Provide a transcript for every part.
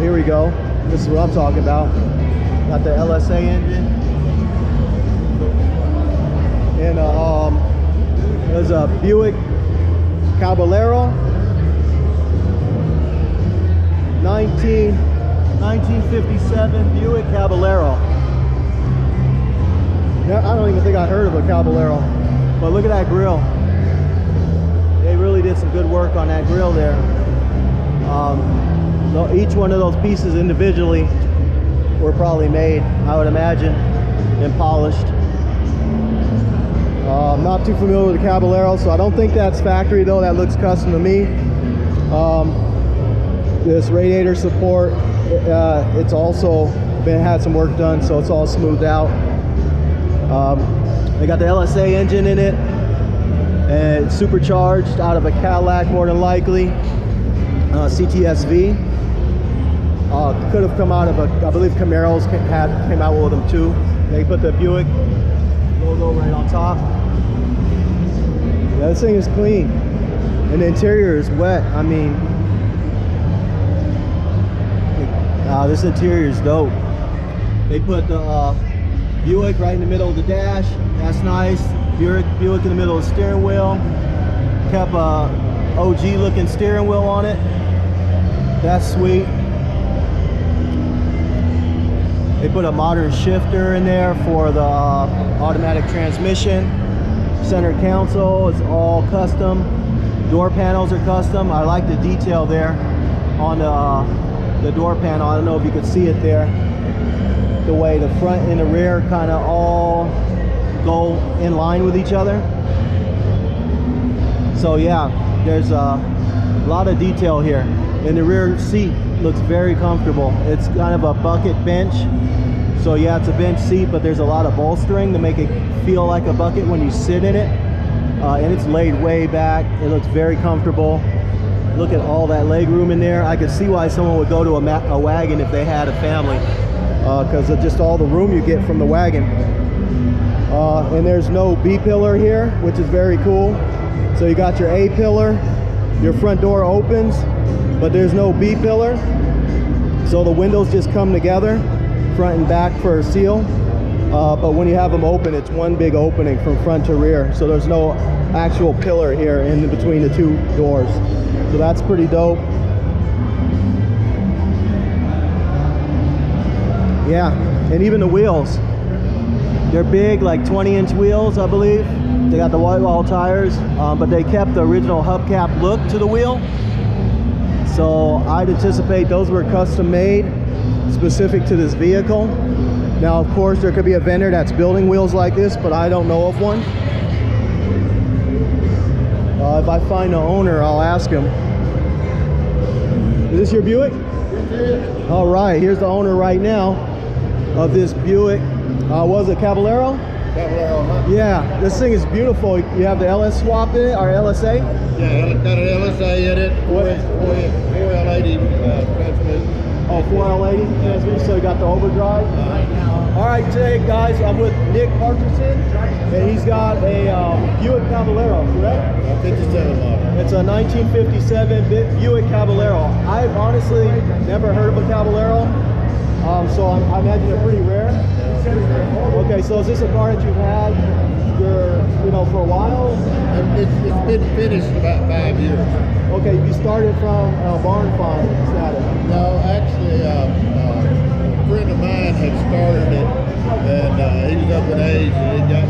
here we go. This is what I'm talking about. Got the LSA engine. And there's a Buick Caballero. 1957 Buick Caballero. Yeah, I don't even think I heard of a Caballero. But look at that grill. They really did some good work on that grill there. Each one of those pieces individually were probably made, I would imagine, and polished. I'm not too familiar with the Caballero, so I don't think that's factory though. That looks custom to me. This radiator support, it's also had some work done, so it's all smoothed out. They got the LSA engine in it, and it's supercharged out of a Cadillac, more than likely. CTSV. Could have come out of a, I believe Camaros came out with them too. They put the Buick logo right on top. Yeah, this thing is clean, and the interior is wet. I mean, this interior is dope. They put the Buick right in the middle of the dash. That's nice. Buick in the middle of the steering wheel. Kept a OG looking steering wheel on it. That's sweet. They put a modern shifter in there for the automatic transmission. Center console is all custom. Door panels are custom. I like the detail there on the door panel. I don't know if you could see it there. The way the front and the rear kind of all go in line with each other. So yeah, there's a lot of detail here. And the rear seat looks very comfortable. It's kind of a bucket bench. So yeah, it's a bench seat, but there's a lot of bolstering to make it feel like a bucket when you sit in it. And it's laid way back. It looks very comfortable. Look at all that leg room in there. I could see why someone would go to a wagon if they had a family, because of just all the room you get from the wagon. And there's no B pillar here, which is very cool. So you got your A pillar, your front door opens, but there's no B pillar. So the windows just come together, front and back for a seal. But when you have them open, it's one big opening from front to rear. So there's no actual pillar here in between the two doors. So that's pretty dope. Yeah, and even the wheels. They're big, like 20-inch wheels, I believe. They got the white wall tires, but they kept the original hubcap look to the wheel. So I'd anticipate those were custom made, specific to this vehicle. Now, of course, there could be a vendor that's building wheels like this, but I don't know of one. If I find the owner, I'll ask him. Is this your Buick? All right, here's the owner right now of this Buick. Was it Caballero? Caballero, huh? Yeah, this thing is beautiful. You have the LS swap in it, or LSA? Yeah, it's got an LSA in it. 4L80 transmission. Oh, 4L80 transmission, so you got the overdrive. All right, today, guys, I'm with Nick Parkinson, and he's got a Buick Caballero, correct? 57 model. It's a 1957 Buick Caballero. I've honestly never heard of a Caballero, so I imagine they're pretty rare. Okay, so is this a car that you've had for a while? It's been finished about 5 years. Okay, you started from barn find status. No, actually, a friend of mine had started it, and he was up in age, and he got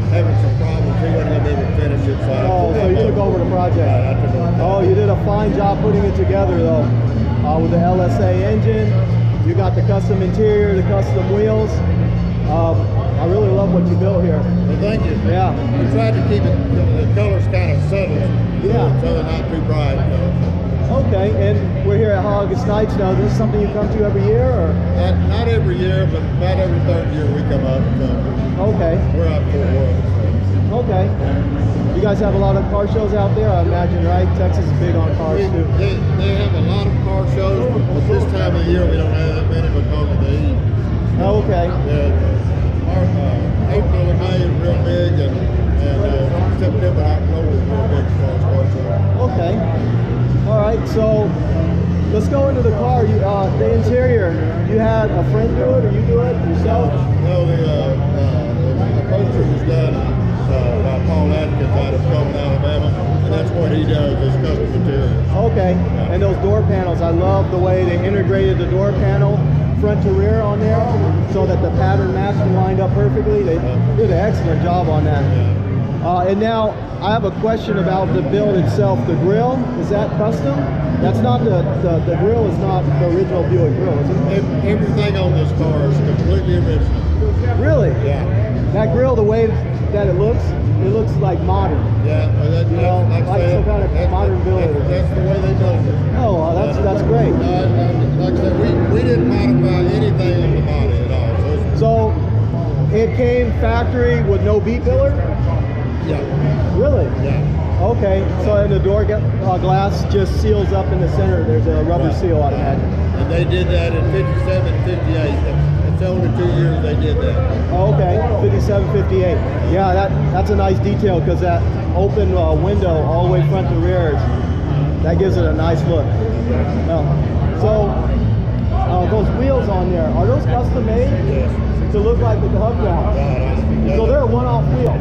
having some problems. He wasn't going to be able to finish it. So so you took over the project. I took over. Oh, you did a fine job putting it together, though, with the LSA engine. You got the custom interior, the custom wheels. I really love what you built here. Well, thank you. Yeah. We tried to keep it, the colors kind of subtle. Yeah. So they're not too bright. Okay, and we're here at August Nights now. Is this something you come to every year, or? Not every year, but about every third year we come up. Okay. We're out for work. Okay. You guys have a lot of car shows out there, I imagine, right? Texas is big on cars too. They have a lot of car shows, but this time of the year we don't have that many because of the heat. Oh, okay. April and May is real big, and September, October is real big for car shows. Okay. All right. So let's go into the car. You, the interior, you had a friend do it, or you do it yourself? No, the upholstery was done by Paul Atkins out of Coleman, Alabama, and that's what he does, is custom materials. Okay, and those door panels, I love the way they integrated the door panel front to rear on there so that the pattern matched and lined up perfectly. They did an excellent job on that. And now I have a question about the build itself. The grill, is that custom? That's not the grill is not the original Buick grill, is it? Everything on this car is completely original. Really? Yeah. That grill, the way that it looks like modern. Yeah, You know, like some kind of modern build. That's the way they built it. Oh, well, that's great. Like I said, we didn't modify anything on the body at all. So it came factory with no B-pillar? Yeah. Really? Yeah. Okay, so and the door glass just seals up in the center. There's a rubber seal, I'd imagine. And they did that in 57 and 58. It's only 2 years they did that. Oh, okay, 57, 58. Yeah, that's a nice detail because that open window all the way front to rear, that gives it a nice look. So those wheels on there, are those custom made? Yes. To look like the hubcap? So they're a one-off wheel?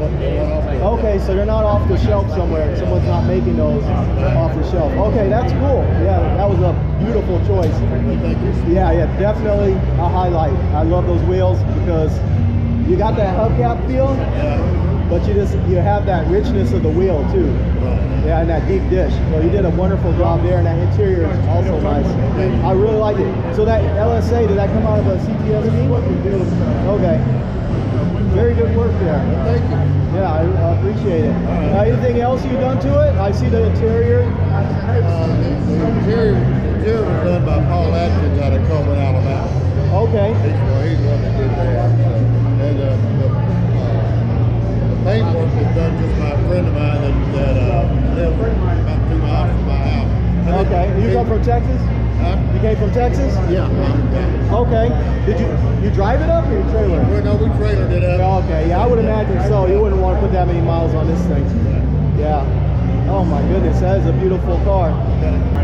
Okay, so they're not off the shelf somewhere. Someone's not making those off the shelf. Okay, that's cool. Yeah, that was a beautiful choice. Yeah, definitely a highlight. I love those wheels because you got that hubcap feel, but you have that richness of the wheel too. Yeah, and that deep dish. So you did a wonderful job there, and that interior is also nice. I really like it. So that LSA, did that come out of a CTSV? Okay. Very good work there. Thank you. Yeah, I appreciate it. Anything else you've done to it? I see the interior. The interior was done by Paul Atkins out of Coleman, Alabama. Okay. He's the one that did that. And the paintwork was done just by a friend of mine that lives about 2 miles from my house. Okay. You come from Texas? Huh? You came from Texas? Yeah. Okay. Did you drive it up or you trailer it? Well, no, we trailered it up. Okay. Yeah, I would imagine so. You wouldn't want to put that many miles on this thing. Yeah. Oh my goodness, that is a beautiful car.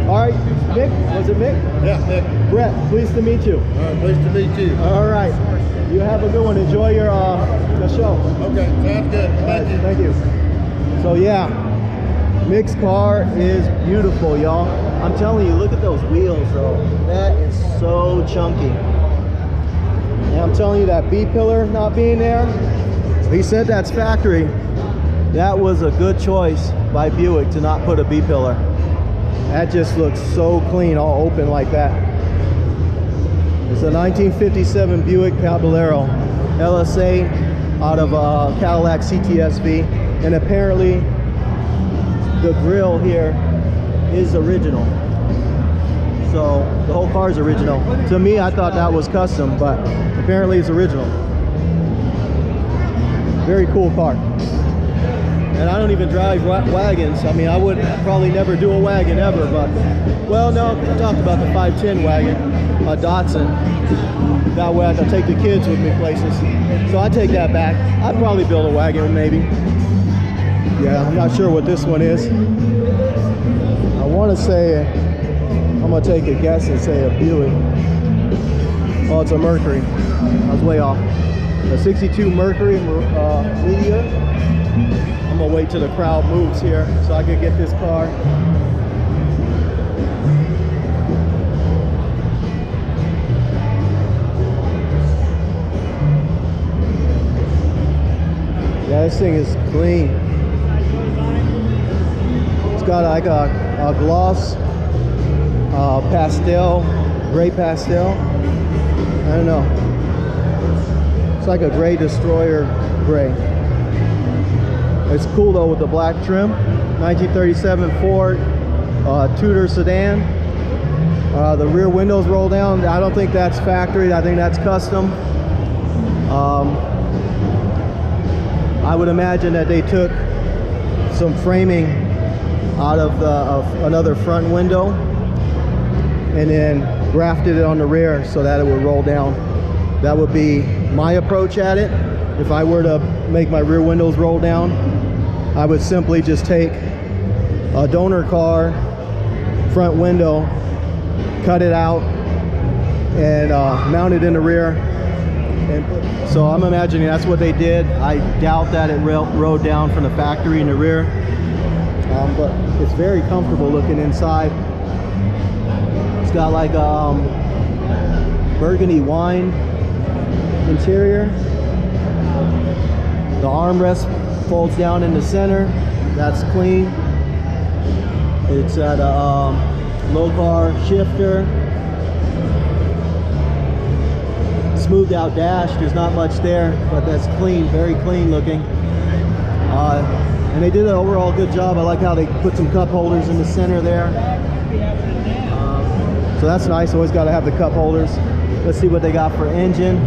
All right, Mick, was it Mick? Yeah, Nick. Brett, pleased to meet you. All right, pleased to meet you. All right. You have a good one. Enjoy your the show. Okay, sounds good. Thank you. Thank you. So yeah, Mick's car is beautiful, y'all. I'm telling you, look at those wheels though. That is so chunky. And I'm telling you, that B-pillar not being there, he said that's factory. That was a good choice by Buick to not put a B-pillar. That just looks so clean, all open like that. It's a 1957 Buick Caballero LSA out of Cadillac CTSV, and apparently the grill here is original. So the whole car is original. To me, I thought that was custom, but apparently it's original. Very cool car. And I don't even drive wagons. I mean, I would probably never do a wagon ever, but, well, no, I talked about the 510 wagon, a Datsun. That way I can take the kids with me places. So I take that back. I'd probably build a wagon, maybe. Yeah, I'm not sure what this one is. I want to say, I'm going to take a guess and say a Buick. Oh, it's a Mercury. I was way off. A 62 Mercury Meteor. I'm gonna wait till the crowd moves here so I can get this car. Yeah, this thing is clean. It's got like a gloss, pastel, gray pastel. I don't know. It's like a gray destroyer gray. It's cool though with the black trim. 1937 Ford Tudor sedan. The rear windows roll down. I don't think that's factory. I think that's custom. I would imagine that they took some framing out of another front window and then grafted it on the rear so that it would roll down. That would be my approach at it. If I were to make my rear windows roll down, I would simply just take a donor car front window cut it out and mount it in the rear. And so I'm imagining that's what they did. I doubt that it rode down from the factory in the rear, but it's very comfortable looking inside. It's got like burgundy wine interior. The armrest folds down in the center. That's clean. It's at a low car shifter. Smoothed out dash. There's not much there, but that's clean, very clean looking. And they did an overall good job. I like how they put some cup holders in the center there. So that's nice. Always got to have the cup holders. Let's see what they got for engine.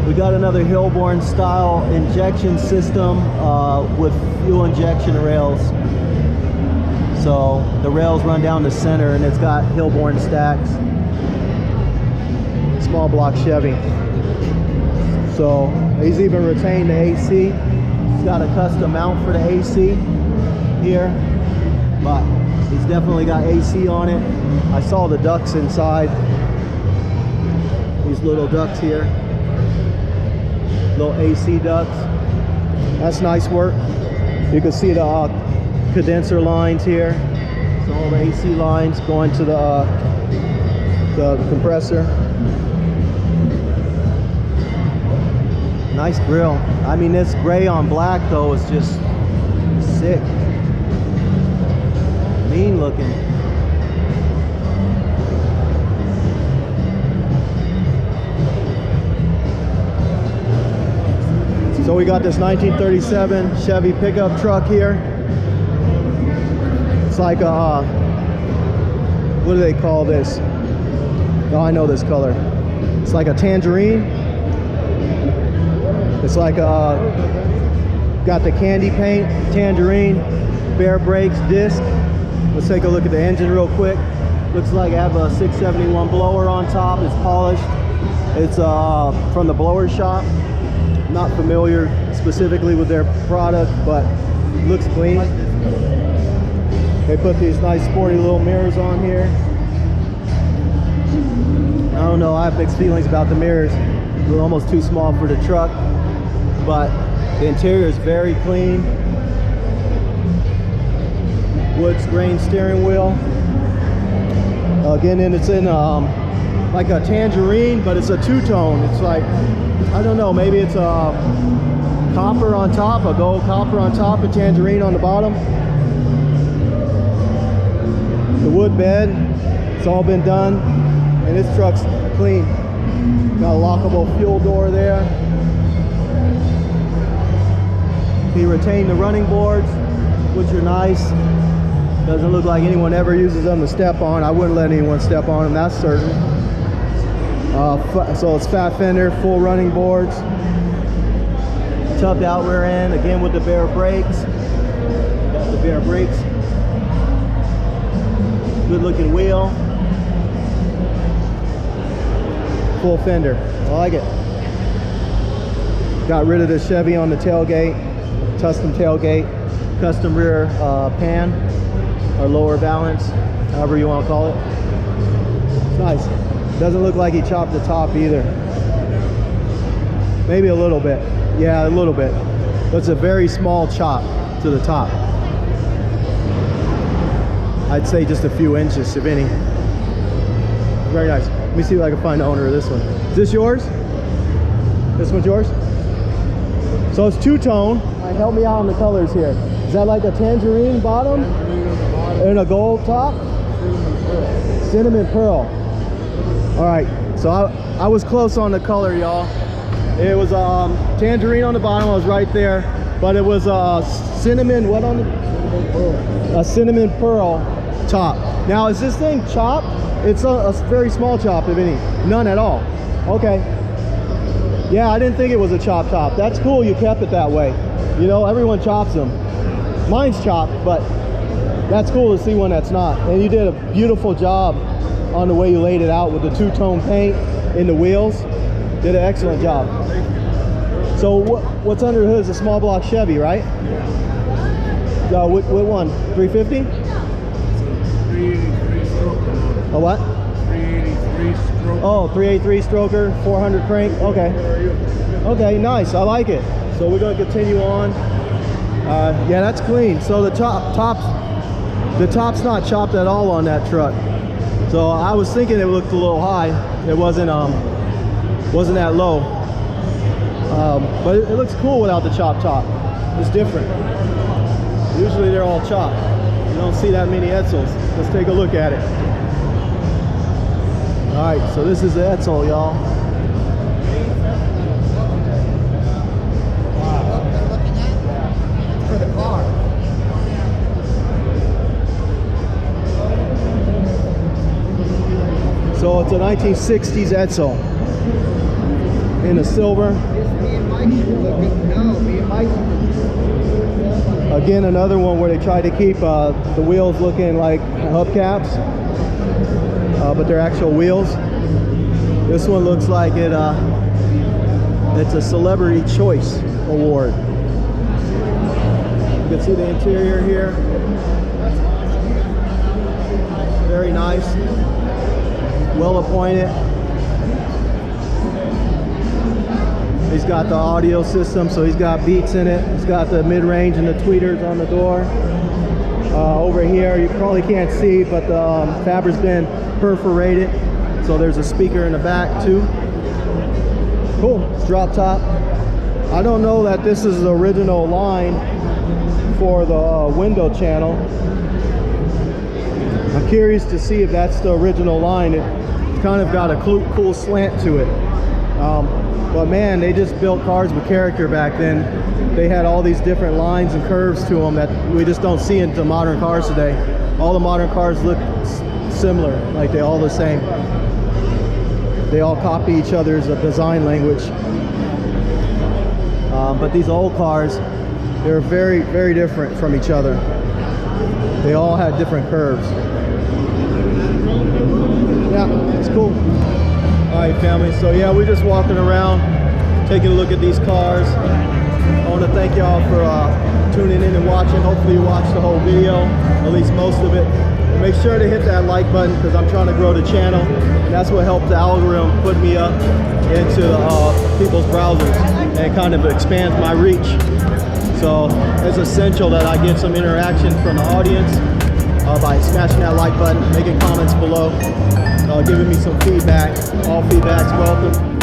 We got another Hillborn style injection system with fuel injection rails. So the rails run down the center, and it's got Hillborn stacks. Small block Chevy. So he's even retained the AC. He's got a custom mount for the AC here, but he's definitely got AC on it. I saw the ducts inside. These little ducts here, little AC ducts. That's nice work. You can see the condenser lines here. So all the AC lines going to the compressor. Nice grill. I mean, this gray on black though is just sick. Mean looking. So we got this 1937 Chevy pickup truck here. It's like a, what do they call this? Oh, I know this color. It's like a tangerine. It's like got the candy paint, tangerine, bare brakes, disc. Let's take a look at the engine real quick. Looks like I have a 671 blower on top. It's polished. It's from the blower shop. Not familiar specifically with their product, but looks clean. They put these nice sporty little mirrors on here. I don't know, I have mixed feelings about the mirrors. They're almost too small for the truck, but the interior is very clean. Wood grain steering wheel. Again, and it's in like a tangerine, but it's a two-tone. It's like, I don't know, maybe it's a copper on top, a gold copper on top, and tangerine on the bottom. The wood bed, it's all been done, and this truck's clean. Got a lockable fuel door there. He retained the running boards, which are nice. Doesn't look like anyone ever uses them to step on. I wouldn't let anyone step on them, that's certain. So it's fat fender, full running boards. Tubbed out rear end, again with the bare brakes. Got the bare brakes. Good looking wheel. Full fender, I like it. Got rid of the Chevy on the tailgate, custom tailgate, custom rear pan, or lower balance, however you want to call it. It's nice. Doesn't look like he chopped the top either. Maybe a little bit. Yeah, a little bit. But it's a very small chop to the top. I'd say just a few inches, if any. Very nice. Let me see if I can find the owner of this one. Is this yours? This one's yours? So it's two-tone. Help me out on the colors here. Is that like a tangerine bottom? And a gold top? Cinnamon pearl. All right, so I was close on the color, y'all. It was tangerine on the bottom. I was right there, but it was cinnamon. What on the? A cinnamon pearl top. Now, is this thing chopped? It's a very small chop, if any. None at all. Okay. Yeah, I didn't think it was a chop top. That's cool. You kept it that way. You know, everyone chops them. Mine's chopped, but that's cool to see one that's not. And you did a beautiful job on the way you laid it out with the two-tone paint in the wheels. Did an excellent job. So what's under the hood is a small block Chevy, right? What one? 350? A what? 383 stroke. Oh, 383 stroker, 400 crank. Okay. Okay, nice. I like it. So we're going to continue on. Yeah, that's clean. So the top's not chopped at all on that truck. So I was thinking it looked a little high. It wasn't that low. But it looks cool without the chopped top. It's different. Usually they're all chopped. You don't see that many Edsels. Let's take a look at it. All right, so this is the Edsel, y'all. For the car. So it's a 1960s Edsel in the silver. Again, another one where they tried to keep the wheels looking like hubcaps, but they're actual wheels. This one looks like it's a Celebrity Choice Award. You can see the interior here. Very nice. Well appointed. He's got the audio system, so he's got Beats in it. He's got the mid-range and the tweeters on the door. Over here, you probably can't see, but the fabric's been perforated, so there's a speaker in the back too. Cool. It's drop top. I don't know that this is the original line for the window channel. I'm curious to see if that's the original line. It's kind of got a cool slant to it. But man, they just built cars with character back then. They had all these different lines and curves to them that we just don't see into modern cars today. All the modern cars look similar, like they're all the same. They all copy each other's design language. But these old cars, they're very, very different from each other. They all had different curves. Yeah, it's cool. All right, family. So yeah, we're just walking around, taking a look at these cars. I want to thank y'all for tuning in and watching. Hopefully you watched the whole video, at least most of it. And make sure to hit that like button because I'm trying to grow the channel. And that's what helps the algorithm put me up into people's browsers and kind of expands my reach. So it's essential that I get some interaction from the audience by smashing that like button, making comments below, giving me some feedback. All feedback's welcome.